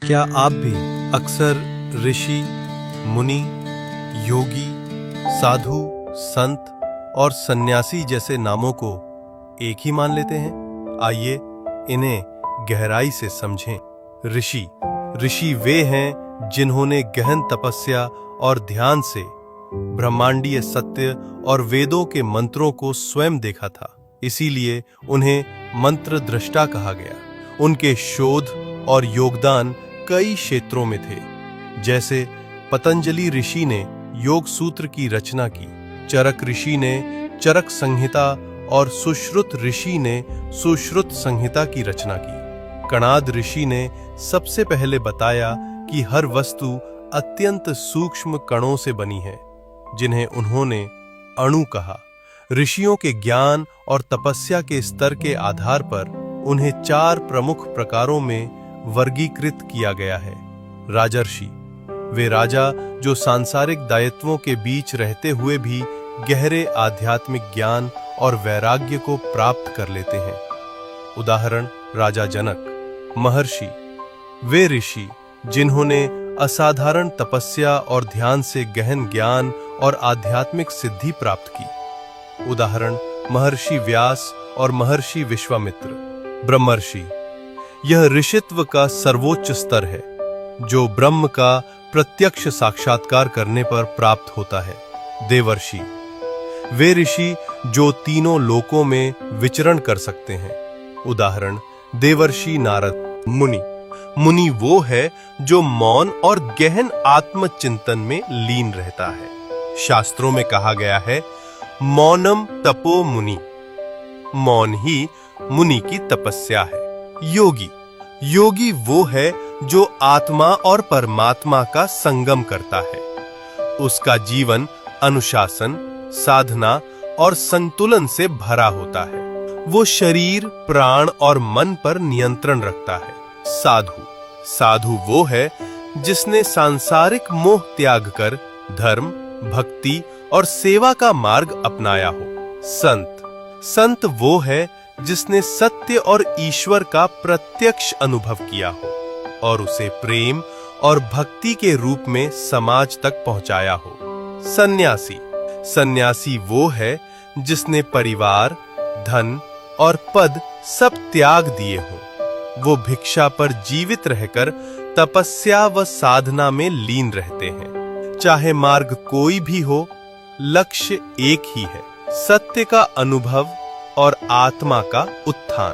क्या आप भी अक्सर ऋषि, मुनि, योगी, साधु, संत और सन्यासी जैसे नामों को एक ही मान लेते हैं? आइए इन्हें गहराई से समझें। ऋषि वे हैं जिन्होंने गहन तपस्या और ध्यान से ब्रह्मांडीय सत्य और वेदों के मंत्रों को स्वयं देखा था। इसीलिए उन्हें मंत्र दृष्टा कहा गया। उनके शोध और योगदान कई क्षेत्रों में थे, जैसे पतंजलि ऋषि ने योग सूत्र की रचना की, चरक ऋषि ने चरक संहिता और सुश्रुत ऋषि ने सुश्रुत संहिता की रचना की। कणाद ऋषि ने सबसे पहले बताया कि हर वस्तु अत्यंत सूक्ष्म कणों से बनी है, जिन्हें उन्होंने अणु कहा। ऋषियों के ज्ञान और तपस्या के स्तर के आधार पर उन्हें 4 प्रमुख प्रकारों में वर्गीकृत किया गया है। राजर्षि वे राजा जो सांसारिक दायित्वों के बीच रहते हुए भी गहरे आध्यात्मिक ज्ञान और वैराग्य को प्राप्त कर लेते हैं। उदाहरण राजा जनक। महर्षि वे ऋषि जिन्होंने असाधारण तपस्या और ध्यान से गहन ज्ञान और आध्यात्मिक सिद्धि प्राप्त की। उदाहरण महर्षि व्यास और महर्षि विश्वामित्र। ब्रह्मर्षि यह ऋषित्व का सर्वोच्च स्तर है, जो ब्रह्म का प्रत्यक्ष साक्षात्कार करने पर प्राप्त होता है। देवर्षि वे ऋषि जो तीनों लोकों में विचरण कर सकते हैं। उदाहरण देवर्षि नारद। मुनि वो है जो मौन और गहन आत्मचिंतन में लीन रहता है। शास्त्रों में कहा गया है, मौनम तपो मुनि, मौन ही मुनि की तपस्या है। योगी वो है जो आत्मा और परमात्मा का संगम करता है। उसका जीवन अनुशासन, साधना और संतुलन से भरा होता है। वो शरीर, प्राण और मन पर नियंत्रण रखता है। साधु वो है जिसने सांसारिक मोह त्याग कर धर्म, भक्ति और सेवा का मार्ग अपनाया हो। संत वो है जिसने सत्य और ईश्वर का प्रत्यक्ष अनुभव किया हो और उसे प्रेम और भक्ति के रूप में समाज तक पहुंचाया हो। सन्यासी वो है जिसने परिवार, धन और पद सब त्याग दिए हों। वो भिक्षा पर जीवित रहकर तपस्या व साधना में लीन रहते हैं। चाहे मार्ग कोई भी हो, लक्ष्य एक ही है, सत्य का अनुभव और आत्मा का उत्थान।